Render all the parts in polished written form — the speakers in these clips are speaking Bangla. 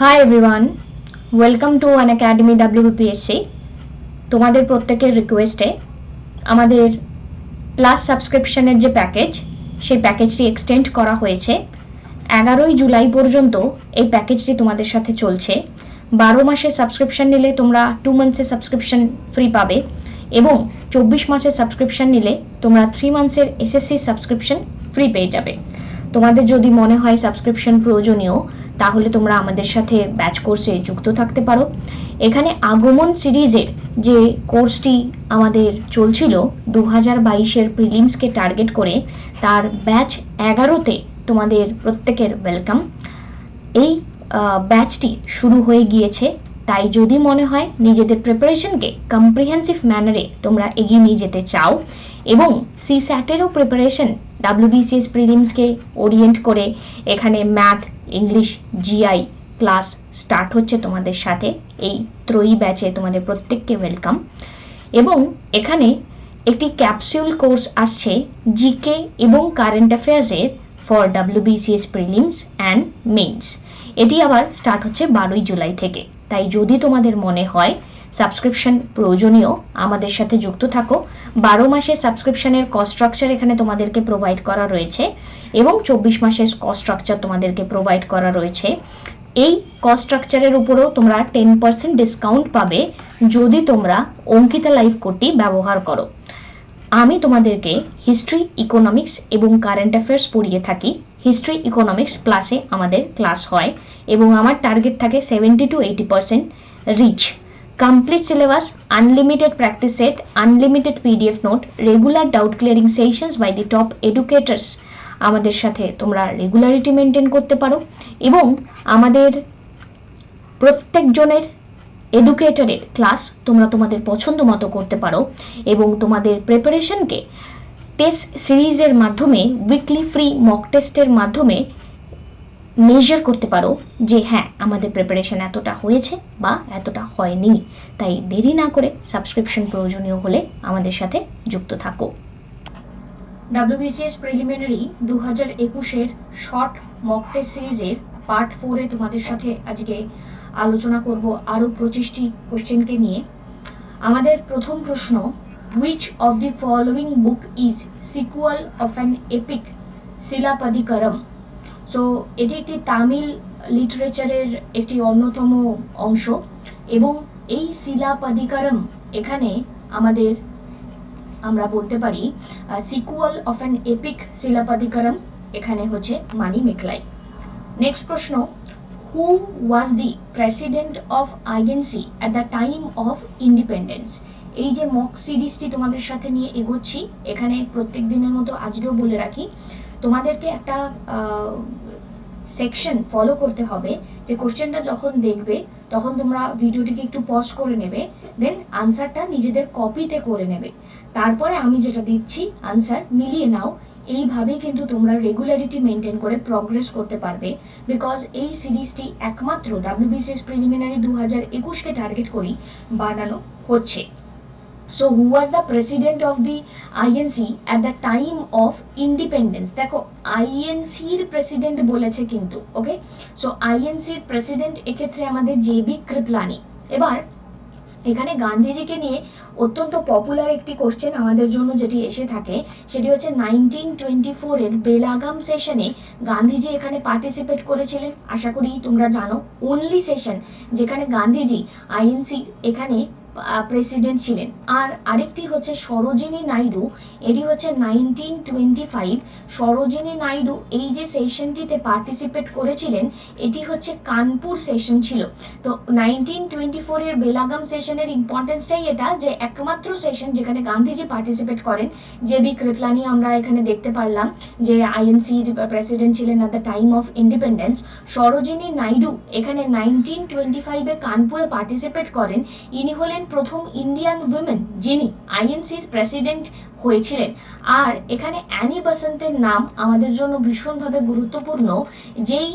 High everyone, welcome to Unacademy WBPSC। তোমাদের প্রত্যেকের রিকোয়েস্টে আমাদের প্লাস সাবস্ক্রিপশনের যে প্যাকেজ, সেই প্যাকেজটি এক্সটেন্ড করা হয়েছে। 11ই জুলাই পর্যন্ত এই প্যাকেজটি তোমাদের সাথে চলছে। 12 মাসের সাবস্ক্রিপশন নিলে তোমরা 2 মান্থসের সাবস্ক্রিপশন ফ্রি পাবে এবং 24 মাসের সাবস্ক্রিপশন নিলে তোমরা 3 মান্থসের SSC সাবস্ক্রিপশন ফ্রি পেয়ে যাবে। তোমাদের যদি মনে হয় সাবস্ক্রিপশন প্রয়োজনীয়, তাহলে তোমরা আমাদের সাথে ব্যাচ কোর্সে যুক্ত থাকতে পারো। এখানে আগমন সিরিজের যে কোর্সটি আমাদের চলছিল 2022-এর প্রিলিমসকে টার্গেট করে, তার ব্যাচ 11তে তোমাদের প্রত্যেকের ওয়েলকাম। এই ব্যাচটি শুরু হয়ে গিয়েছে, তাই যদি মনে হয় নিজেদের প্রিপারেশনকে কম্প্রিহেন্সিভ ম্যানারে তোমরা এগিয়ে নিয়ে যেতে চাও এবং CSAT-এরও প্রিপারেশন WBCS প্রিলিমসকে ওরিয়েন্ট করে এখানে math, English, GI class start হচ্ছে তোমাদের সাথে। এই ত্রয়ী ব্যাচে তোমাদের প্রত্যেককে ওয়েলকাম। এবং এখানে একটি ক্যাপসুল কোর্স আসছে জিকে এবং কারেন্ট অ্যাফেয়ার্সের for WBCS prelims and mains. এটি আবার স্টার্ট হচ্ছে 12ই জুলাই থেকে। তাই যদি তোমাদের মনে হয় সাবস্ক্রিপশন প্রয়োজনীয়, আমাদের সাথে যুক্ত থাকো। 12 মাসের সাবস্ক্রিপশনের কস্ট স্ট্রাকচার এখানে তোমাদেরকে প্রোভাইড করা রয়েছে এবং 24 মাসের কস্ট স্ট্রাকচার তোমাদেরকে প্রোভাইড করা রয়েছে। এই কস্ট স্ট্রাকচারের উপরেও তোমরা 10% ডিসকাউন্ট পাবে যদি তোমরা অঙ্কিতা লাইভ কোডটি ব্যবহার করো। আমি তোমাদেরকে হিস্ট্রি, ইকোনমিক্স এবং কারেন্ট অ্যাফেয়ার্স পড়িয়ে থাকি। হিস্ট্রি, ইকোনমিক্স প্লাসে আমাদের ক্লাস হয় এবং আমার টার্গেট থাকে 70 to 80% reach. Complete syllabus, unlimited practice set, unlimited PDF note, regular doubt clearing sessions by the top educators. আমাদের সাথে তোমরা রেগুলারিটি মেনটেন করতে পারো এবং আমাদের প্রত্যেকজনের এডুকেটরের ক্লাস তোমরা তোমাদের পছন্দ মতো করতে পারো এবং তোমাদের প্রিপারেশনকে টেস্ট সিরিজের মাধ্যমে, উইকলি ফ্রি মক টেস্টের মাধ্যমে মেজার করতে পারো যে হ্যাঁ, আমাদের প্রিপারেশন এতটা হয়েছে বা এতটা হয়নি। তাই দেরি না করে সাবস্ক্রিপশন প্রয়োজনীয় হলে আমাদের সাথে যুক্ত থাকো। WBCS প্রিলিমিনারি 2021-এর শর্ট মক টেস্ট সিরিজের পার্ট 4-এ তোমাদের সাথে আজকে আলোচনা করব আরও 25টি কোশ্চেনকে নিয়ে। আমাদের প্রথম প্রশ্ন, which of the following book is sequel of an epic Silappatikaram? So এটি একটি তামিল লিটারেচারের একটি অন্যতম অংশ এবং এই শিলাপদিকারম এখানে আমরা বলতে পারি sequel of an epic Silappatikaram এখানে হচ্ছে মানি মেখলাই। নেক্সট প্রশ্ন, who was the president of INC at the time of independence? এই যে মক সিরিজটি তোমাদের সাথে নিয়ে এগোচ্ছি, এখানে প্রত্যেক দিনের মতো আজকেও বলে রাখি, তোমাদেরকে একটা সেকশন ফলো করতে হবে যে কোশ্চেনটা যখন দেখবে তখন তোমরা ভিডিওটিকে একটু পজ করে নেবে, দেন আনসারটা নিজেদের কপিতে করে নেবে, তারপরে আমি যেটা দিচ্ছি আনসার মিলিয়ে নাও। এইভাবেই কিন্তু তোমরা রেগুলারিটি মেনটেন করে প্রগ্রেস করতে পারবে, বিকজ এই সিরিজটি একমাত্র WBCS প্রিলিমিনারি 2021-কে টার্গেট করেই বানানো হচ্ছে। So who was the president of the INC at the time of independence? দেখো INC-র প্রেসিডেন্ট বলেছে কিন্তু, ওকে। সো INC-র প্রেসিডেন্ট এক্ষেত্রে আমাদের JB কৃপলানি। এবার এখানে গান্ধীজিকে নিয়ে অত্যন্ত পপুলার একটি কোশ্চেন আমাদের জন্য যেটি এসে থাকে, সেটি হচ্ছে 1924-এর বেলাগাম সেশনে গান্ধীজি এখানে পার্টিসিপেট করেছিলেন। আশা করি তোমরা জানো, অনলি সেশন যেখানে গান্ধীজি INC এখানে প্রেসিডেন্ট ছিলেন। আর আরেকটি হচ্ছে সরোজিনী নাইডু, এটি হচ্ছে 1925। সরোজিনী নাইডু এই যে সেশনটিতে পার্টিসিপেট করেছিলেন, এটি হচ্ছে কানপুর সেশন ছিল। তো 1924-এর বেলাগাম সেশনের ইম্পর্টেন্সটাই এটা যে একমাত্র সেশন যেখানে গান্ধীজি পার্টিসিপেট করেন। JB কৃপলানি আমরা এখানে দেখতে পারলাম যে INC-র প্রেসিডেন্ট ছিলেন at the time of independence. Sarojini Naidu এখানে 1925-এ কানপুরে পার্টিসিপেট করেন। ইনি হলেন প্রথম ইন্ডিয়ান উইমেন যিনি INC-র প্রেসিডেন্ট হয়েছিলেন। আর এখানে অ্যানি বেসান্তের নাম আমাদের জন্য ভীষণভাবে গুরুত্বপূর্ণ। যেই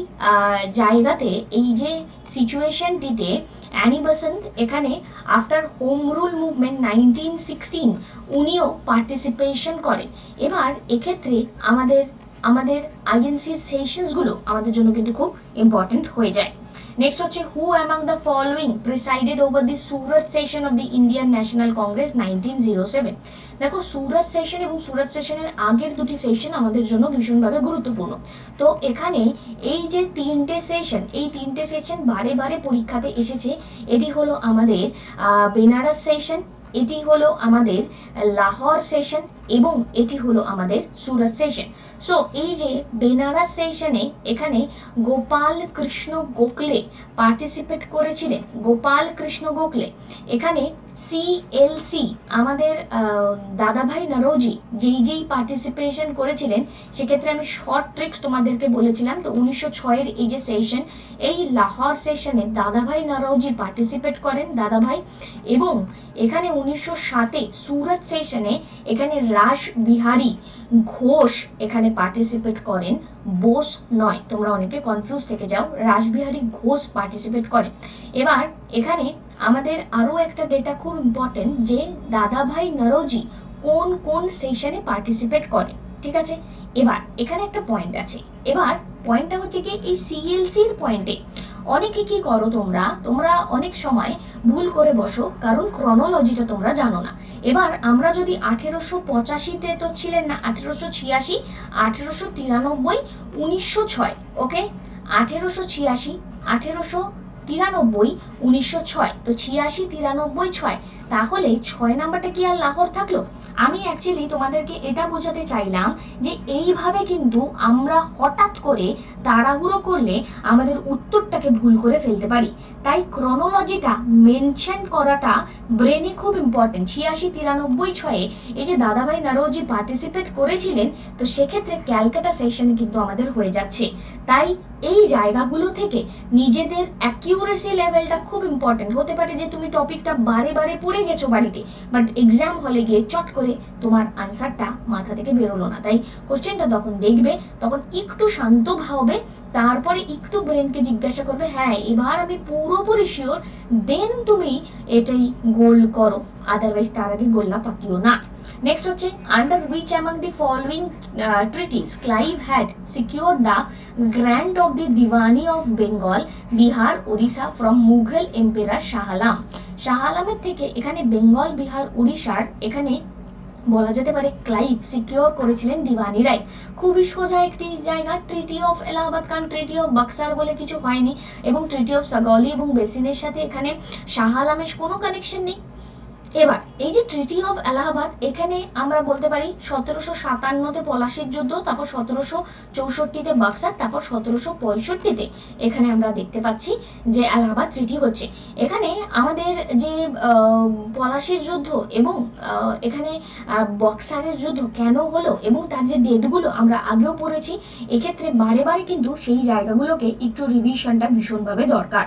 জায়গাতে, এই যে সিচুয়েশনটিতে অ্যানি বেসান্ত এখানে আফটার হোম রুল মুভমেন্ট 1916 উনিও পার্টিসিপেশন করেন। এবার এক্ষেত্রে আমাদের INC-র সেশনসগুলো আমাদের জন্য কিন্তু খুব ইম্পর্টেন্ট হয়ে যায়। নেক্সট হচ্ছে who among the following presided over the Surat session of the Indian National Congress 1907। দেখো সুরত সেশন এবং সুরত সেশনের আগের দুটি সেশন আমাদের জন্য ভীষণভাবে গুরুত্বপূর্ণ। তো এখানে এই যে তিনটে সেশন, এই তিনটে সেশন বারে বারে পরীক্ষাতে এসেছে। এটি হলো আমাদের বেনারস সেশন, এটি হলো আমাদের লাহোর সেশন এবং এটি হলো আমাদের সুরত সেশন। সো এই যে বেনারস সেশনে এখানে গোপাল কৃষ্ণ গোখলে পার্টিসিপেট করেছিলেন, গোপাল কৃষ্ণ গোখলে। এখানে সিএলসি আমাদের দাদাভাই নরোজি যেই পার্টিসিপেশন করেছিলেন, সেক্ষেত্রে আমি শর্ট ট্রিক্স তোমাদেরকে বলেছিলাম। তো 1906-এর এই যে সেশন, এই লাহোর সেশনে দাদাভাই নরোজি পার্টিসিপেট করেন, দাদাভাই। এবং এখানে 1907-এ সুরত সেশনে এখানে রাস বিহারী ঘোষ এখানে পার্টিসিপেট করেন, বোস নয়, তোমরা অনেকে কনফিউজ থেকে যাও, রাসবিহারী ঘোষ পার্টিসিপেট করেন। এবার এখানে আমাদের আরো একটা ডেটা খুব ইম্পর্টেন্ট, যে দাদাভাই নরোজি কোন কোন সেশনে পার্টিসিপেট করেন, ঠিক আছে। এবার এখানে একটা পয়েন্ট আছে। এবার পয়েন্টটা হচ্ছে কি, এই সিএলসির পয়েন্টে অনেকে কি করো, তোমরা অনেক সময় ভুল করে বসো, কারণ ক্রনোলজিটা তোমরা জানো না। এবার আমরা যদি 1885-তে তো ছিলেন না, 1886, 1893, 1906, ওকে, 1886, 1893, 1906, তো 86, 93, 6, তাহলে 6 নাম্বারটা কি আর লাহোর থাকলো? আমি অ্যাকচুয়ালি তোমাদেরকে এটা বোঝাতে চাইলাম যে এইভাবে কিন্তু আমরা হঠাৎ করে তাড়াহুড়ো করলে আমাদের উত্তরটাকে ভুল করে ফেলতে পারি। তাই ক্রনোলজিটা মেনশন করাটা ব্রেনে খুব ইম্পর্টেন্ট। 86, 93, 6-এ এই যে দাদাভাই নরোজি পার্টিসিপেট করেছিলেন, তো সেক্ষেত্রে ক্যালকাটা সেশনে কিন্তু আমাদের হয়ে যাচ্ছে। তাই এই জায়গাগুলো থেকে নিজেদের অ্যাকিউরেসি লেভেলটা খুব ইম্পর্টেন্ট। হতে পারে যে তুমি টপিকটা বারে বারে পড়ে গেছো বাড়িতে, বাট এক্সাম হলে গিয়ে চট করে তোমার আনসারটা মাথা থেকে বেরোলো না। তাই কোশ্চেনটা তখন দেখবে, তখন একটু শান্ত ভাবে, তারপরে একটু ব্রেনকে জিজ্ঞাসা করবে, হ্যাঁ এবার আমি পুরোপুরি শিওর, দেন তুমি এটাই গোল করো, আদারওয়াইজ তার আগে গোল্লা পাকিও না। নেক্সট হচ্ছে, under which among the following treaties Clive had secured the grant of the Deewani of Bengal, Bihar, Odisha from Mughal emperor Shah Alam. Shah আলমের থেকে এখানে বেঙ্গল, বিহার, উড়িষ্যার এখানে বলা যেতে পারে ক্লাইভ সিকিউর করেছিলেন দিওয়ানি রাইট। খুবই সোজা একটি জায়গা, ট্রিটি অফ এলাহাবাদ, কারণ ট্রিটি অফ বাক্সার বলে কিছু হয়নি, এবং ট্রিটি অফ সাগৌলি এবং বেসিনের সাথে এখানে শাহ আলমের কোনো কানেকশন নেই। এবার এই যে ট্রিটি অফ এলাহাবাদ, এখানে আমরা বলতে পারি 1757-তে পলাশির যুদ্ধ, তারপর 1764-তে বাক্সার, তারপর 1765-তে এখানে আমরা দেখতে পাচ্ছি যে এলাহাবাদ ট্রিটি হচ্ছে। এখানে আমাদের যে পলাশির যুদ্ধ এবং এখানে বক্সারের যুদ্ধ কেন হলো এবং তার যে ডেটগুলো আমরা আগেও পড়েছি, এক্ষেত্রে বারে বারে কিন্তু সেই জায়গাগুলোকে একটু রিভিশনটা ভীষণভাবে দরকার।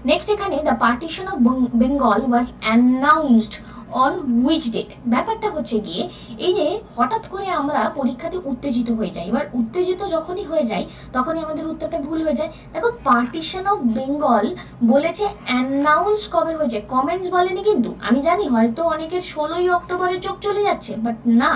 নেক্সট, এখানে the partition of Bengal was announced on which date. ব্যাপারটা হচ্ছে গিয়ে, এই যে হঠাৎ করে আমরা পরীক্ষাতে উত্তেজিত হয়ে যাই, এবার উত্তেজিত যখনই হয়ে যাই তখনই আমাদের উত্তরটা ভুল হয়ে যায়। দেখো, পার্টিশন অফ বেঙ্গল বলেছে, অ্যানাউন্স কবে হয়েছে, কমেন্টস বলেনি কিন্তু। আমি জানি হয়তো অনেকের 16ই অক্টোবরে চোখ চলে যাচ্ছে, বাট না,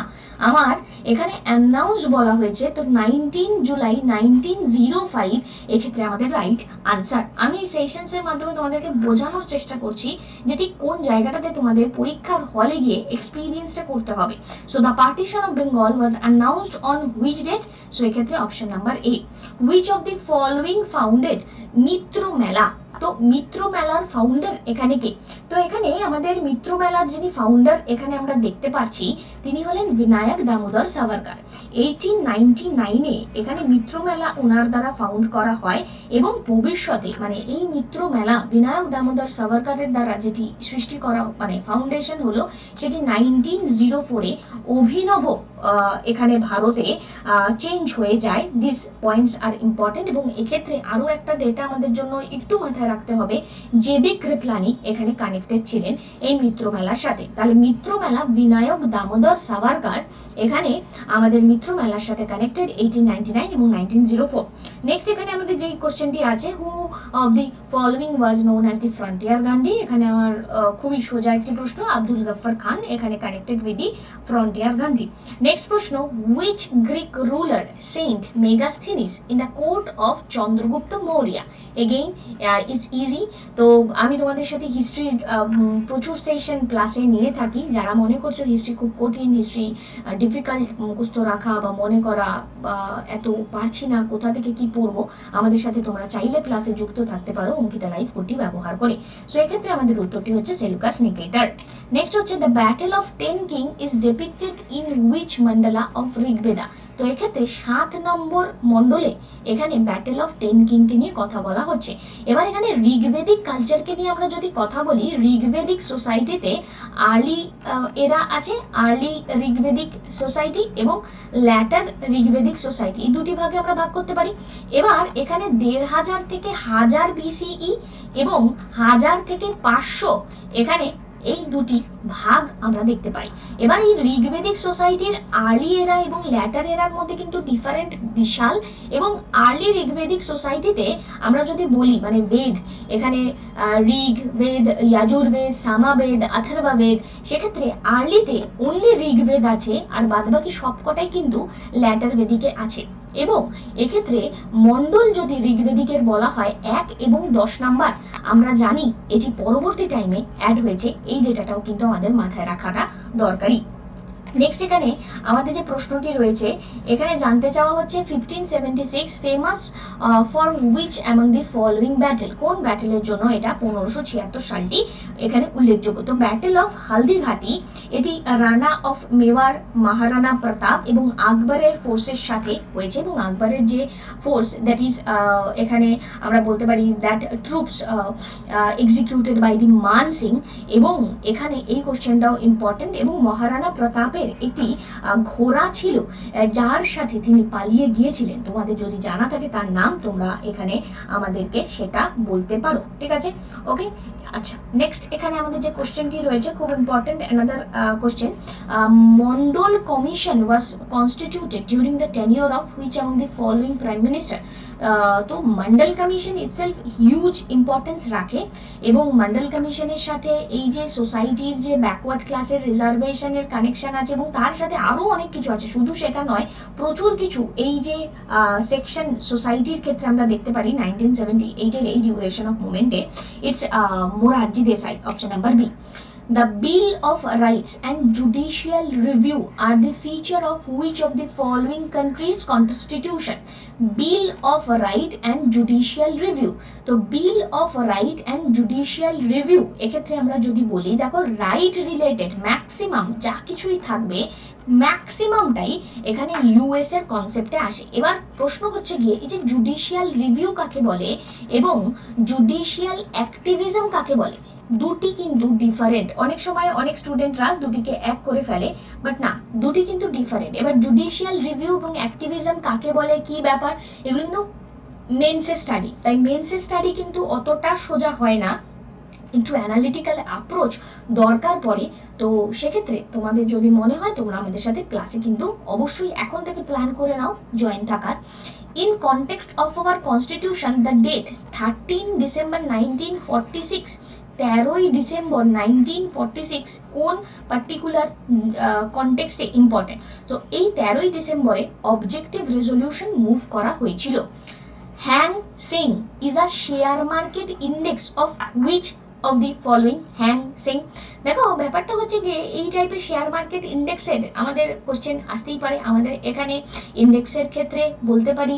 আমার এখানে অ্যানাউন্স বলা হয়েছে। তো 19 জুলাই 1905 এক্ষেত্রে আমাদের রাইট আনসার। আমি এই সেশনসের মাধ্যমে তোমাদেরকে বোঝানোর চেষ্টা করছি যে ঠিক কোন জায়গাটাতে তোমাদের পরীক্ষার হলে গিয়ে এক্সপিরিয়েন্সটা করতে হবে। So the partition of Bengal was announced on which date? So এক্ষেত্রে option number A. Which of the following founded Mitra Mela? তো মিত্র মেলার ফাউন্ডার এখানে কে? তো এখানে আমাদের মিত্র মেলার যিনি ফাউন্ডার এখানে আমরা দেখতে পাচ্ছি, তিনি হলেন বিনায়ক দামোদর সাভারকার। 1899-এ এখানে মিত্র মেলা ওনার দ্বারা ফাউন্ড করা হয়, এবং ভবিষ্যতে মানে এই মিত্র মেলা বিনায়ক দামোদর সাভারকারের দ্বারা যেটি সৃষ্টি করা মানে ফাউন্ডেশন হলো, সেটি 1904-এ অভিনব এখানে ভারতে চেঞ্জ হয়ে যায়। This points are important. এবং এক্ষেত্রে আরো একটা ডেটা আমাদের জন্য একটু মাথায় রাখতে হবে, জেবি কৃপলানি এখানে কানেক্টেড ছিলেন এই মিত্র মেলার সাথে। তাহলে মিত্র মেলা বিনায়ক দামোদর সাভারকার এখানে আমাদের মিত্র মেলার সাথে কানেক্টেড 1899 এবং 1904। নেক্সট, এখানে আমাদের যে কোশ্চেনটি আছে, হু of the following was known as the frontier Gandhi? এখানে আমার খুবই সোজা একটি প্রশ্ন, আব্দুল গফর খান এখানে connected with the frontier Gandhi. Next প্রশ্ন, which Greek ruler sent Megasthenes in the court of Chandragupta Maurya? Again it's easy. তো আমি তোমাদের সাথে হিস্ট্রির প্রচুর সেশন ক্লাসে নিয়ে থাকি। যারা মনে করছো হিস্ট্রি খুব কঠিন, হিস্ট্রি ডিফিকাল্ট মুখস্থ রাখা বা মনে করা, বা এত পারছি না কোথা থেকে কি পড়বো, আমাদের সাথে তোমরা চাইলে ক্লাসে যুক্ত থাকতে পারো অঙ্কিতা লাইভ কোডটি ব্যবহার করে। সো এক্ষেত্রে আমাদের উত্তরটি হচ্ছে সেলুকাস নিকেটর। নেক্সট হচ্ছে the battle of 10 king is ডিপিক্টেড in which mandala of Rigveda? তো এক্ষেত্রে 7 নম্বর মন্ডলে এখানে ব্যাটেল অফ 10 কিংকে নিয়ে কথা বলা হচ্ছে। এবার এখানে ঋগ্বেদিক কালচারকে নিয়ে আমরা যদি কথা বলি, ঋগ্বেদিক সোসাইটিতে আর্লি এরা আছে, আর্লি ঋগ্বেদিক সোসাইটি এবং ল্যাটার ঋগ্বেদিক সোসাইটি, এই দুটি ভাগে আমরা ভাগ করতে পারি। এবার এখানে 1500 থেকে 1000 বিসিই এবং 1000 থেকে 500 এখানে এই দুটি ভাগ আমরা দেখতে পাই। এবার এই ঋগ্বেদিক সোসাইটির আর্লি এরা এবং ল্যাটার এরার মধ্যে কিন্তু ডিফারেন্ট বিশাল। এবং আর্লি ঋগ্বেদিক সোসাইটিতে আমরা যদি বলি মানে বেদ, এখানে ঋগ বেদ, ইয়াজুর্বেদ, সামাবেদ, অথর্ববেদ, সেক্ষেত্রে আর্লিতে অনলি ঋগ্বেদ আছে আর বাদবাকি সবকটাই কিন্তু ল্যাটার বেদিকে আছে। এবং এক্ষেত্রে মন্ডল যদি ঋগ্বেদিকের বলা হয় 1 এবং 10 নাম্বার, আমরা জানি এটি পরবর্তী টাইমে অ্যাড হয়েছে, এই ডেটাটাও কিন্তু আমাদের মাথায় রাখাটা দরকারি। নেক্সট এখানে আমাদের যে প্রশ্নটি রয়েছে, এখানে জানতে চাওয়া হচ্ছে 1576 famous for which among the following battle? কোন ব্যাটেলের জন্য এটা 1576 সালটি এখানে উল্লেখযোগ্য? তো ব্যাটেল অফ হালদিঘাটি, এটি রানা অফ মেওয়ার মহারানা প্রতাপ এবং আকবরের ফোর্সের সাথে হয়েছে। এবং আকবরের যে ফোর্স, দ্যাট ইজ এখানে আমরা বলতে পারি that troops executed by the Man Singh. এবং এখানে এই কোশ্চেনটাও ইম্পর্টেন্ট। এবং মহারানা প্রতাপের একটি ঘোড়া ছিল যার সাথে তিনি পালিয়ে গিয়েছিলেন। তোমাদের যদি জানা থাকে তার নাম, তোমরা এখানে আমাদেরকে সেটা বলতে পারো, ঠিক আছে? ওকে, আচ্ছা, নেক্সট এখানে আমাদের যে কোশ্চেনটি রয়েছে খুব important, another question, Mandal commission was constituted during the tenure of which among the following prime minister? তো Mandal commission itself huge importance রাখে। এবং মন্ডল কমিশনের সাথে এই যে সোসাইটির যে ব্যাকওয়ার্ড ক্লাসের রিজার্ভেশনের কানেকশন আছে এবং তার সাথে আরো অনেক কিছু আছে, শুধু সেটা নয়, প্রচুর কিছু এই যে সেকশন সোসাইটির ক্ষেত্রে আমরা দেখতে পারি 1978 এর এই ডিউরেশন অফ মুভমেন্টে। It's Morarji Desai, option number B. The Bill of Rights and Judicial Review are the feature of which of the following country's constitution? Bill of Right and Judicial Review. তো Bill of Right and Judicial Review এক্ষেত্রে আমরা যদি বলি, দেখো রাইট রিলেটেড ম্যাক্সিমাম যা কিছুই থাকবে, ম্যাক্সিমামটাই এখানে ইউএস এর কনসেপ্টে আসে। এবার প্রশ্ন হচ্ছে গিয়ে এই যে জুডিশিয়াল রিভিউ কাকে বলে এবং জুডিশিয়াল অ্যাক্টিভিজম কাকে বলে, দুটি কিন্তু ডিফারেন্ট। অনেক সময় অনেক স্টুডেন্টরা দুটিকে এক করে ফেলে, বাট না, দুটি কিন্তু ডিফারেন্ট। এবার জুডিশিয়াল রিভিউ এবং অ্যাক্টিভিজম কাকে বলে, কি ব্যাপার, এগুলো কিন্তু মেন্সের স্টাডি। তাই মেন্সের স্টাডি কিন্তু অতটা সোজা হয় না, একটু অ্যানালিটিক্যাল অ্যাপ্রোচ দরকার পড়ে। তো সেক্ষেত্রে তোমাদের যদি মনে হয়, তোমরা আমাদের সাথে ক্লাসে কিন্তু অবশ্যই এখন থেকে প্ল্যান করে নাও জয়েন থাকার। In context of our constitution, the date 13 December 1946, 13ই December 1946 কোন পার্টিকুলার কনটেক্সটে ইম্পর্টেন্ট? তো এই 13ই ডিসেম্বরে অবজেক্টিভ রেজলিউশন মুভ করা হয়েছিল। Hang Seng is a share market index of which of the following? Hang Seng. দেখো ব্যাপারটা হচ্ছে যে এই টাইপের শেয়ার মার্কেট ইন্ডেক্সের আমাদের কোশ্চেন আসতেই পারে। আমাদের এখানে ইন্ডেক্সের ক্ষেত্রে বলতে পারি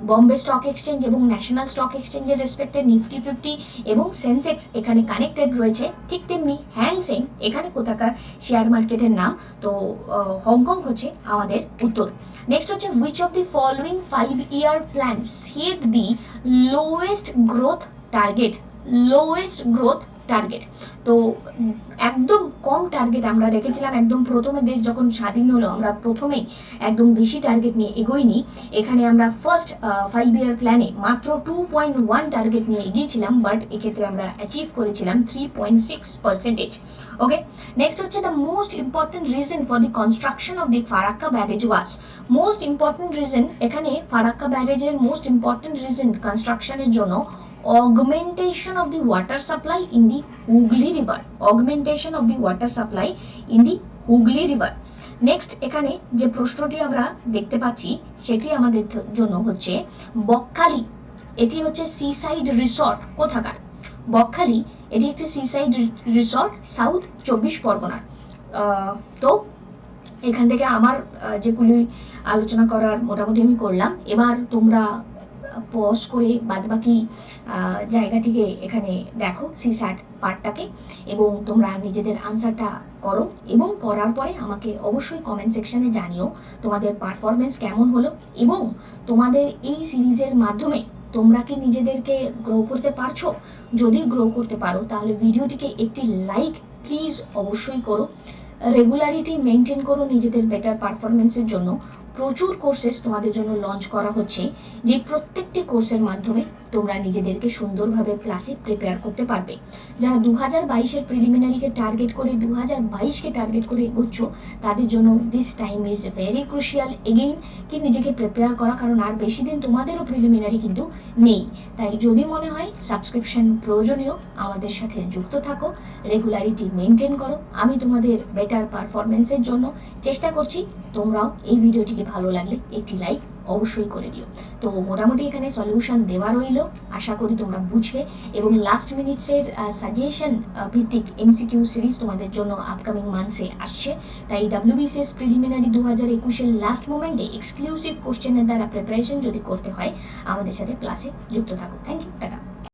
বম্বে স্টক এক্সচেঞ্জ এবং ন্যাশনাল স্টক এক্সচেঞ্জের রেসপেক্টে নিফটি 50 এবং সেন্সেক্স এখানে কানেক্টেড রয়েছে। ঠিক তেমনি হ্যাং সেং এখানে কোথাকার শেয়ার মার্কেটের নাম? তো হংকং হচ্ছে আমাদের উত্তর। নেক্সট হচ্ছে which of the following 5-year plan set the lowest growth target? Lowest growth target. তো একদম কম টার্গেট আমরা রেখেছিলাম, একদম প্রথমে দেশ যখন স্বাধীন হলো আমরা প্রথমেই একদম বেশি টার্গেট নিয়ে এগোইনি। এখানে আমরা ফার্স্ট 5 ইয়ার প্ল্যানে মাত্র 2.1 টার্গেট নিয়ে এগিয়েছিলাম, বাট এক্ষেত্রে আমরা অ্যাচিভ করেছিলাম 3.6%। ওকে, নেক্সট হচ্ছে the most important reason for the construction of the Farakka barrage was. Most important reason, এখানে ফারাক্কা ব্যারেজের মোস্ট ইম্পর্টেন্ট রিজন কনস্ট্রাকশনের জন্য augmentation of the water supply in the Hooghly river, augmentation of the water supply in the Hooghly river। Next এখানে যে প্রশ্নটি আমরা দেখতে পাচ্ছি সেটি আমাদের জন্য হচ্ছে বকখালি, এটি হচ্ছে সিসাইড রিসর্ট কোথাকার? বকখালি এটি একটি সিসাইড রিসর্ট সাউথ 24 পরগনার। তো এখান থেকে আমার যেগুলি আলোচনা করার মোটামুটি আমি করলাম। এবার তোমরা পজ করে বাদবাকি জায়গাটিকে এখানে দেখো, সিস্যাট পার্টটাকে, এবং তোমরা নিজেদের আনসারটা করো, এবং করার পরে আমাকে অবশ্যই কমেন্ট সেকশনে জানিও তোমাদের পারফরমেন্স কেমন হলো, এবং তোমাদের এই সিরিজের মাধ্যমে তোমরা কি নিজেদেরকে গ্রো করতে পারছো? যদি গ্রো করতে পারো তাহলে ভিডিওটিকে একটি লাইক প্লিজ অবশ্যই করো, রেগুলারিটি মেনটেন করো নিজেদের বেটার পারফরমেন্সের জন্য। প্রচুর কোর্সেস তোমাদের জন্য লঞ্চ করা হচ্ছে, যে প্রত্যেকটি কোর্সের মাধ্যমে তোমরা নিজেদেরকে সুন্দরভাবে ক্লাসে প্রিপেয়ার করতে পারবে। যারা 2022-এর প্রিলিমিনারিকে টার্গেট করে 2022-কে টার্গেট করে এগোচ্ছ তাদের জন্য this time is very crucial again কি নিজেকে প্রিপেয়ার করা, কারণ আর বেশি দিন তোমাদেরও প্রিলিমিনারি কিন্তু নেই। তাই যদি মনে হয় সাবস্ক্রিপশন প্রয়োজনীয়, আমাদের সাথে যুক্ত থাকো, রেগুলারিটি মেনটেন করো। আমি তোমাদের বেটার পারফরমেন্সের জন্য চেষ্টা করছি। তোমরাও এই ভিডিওটিকে ভালো লাগলে একটি লাইক অবশ্যই করে দিও। তো মোটামুটি এখানে সলিউশন দেওয়া রইল, আশা করি তোমরা বুঝবে, এবং লাস্ট মিনিটসের সাজেশন ভিত্তিক এমসিকিউ সিরিজ তোমাদের জন্য আপকামিং মান্থসে আসছে। তাই WBCS প্রিলিমিনারি 2021-এর লাস্ট মোমেন্টে এক্সক্লুসিভ কোশ্চেনের দ্বারা প্রিপারেশন যদি করতে হয় আমাদের সাথে ক্লাসে যুক্ত থাকো। Thank you, tata.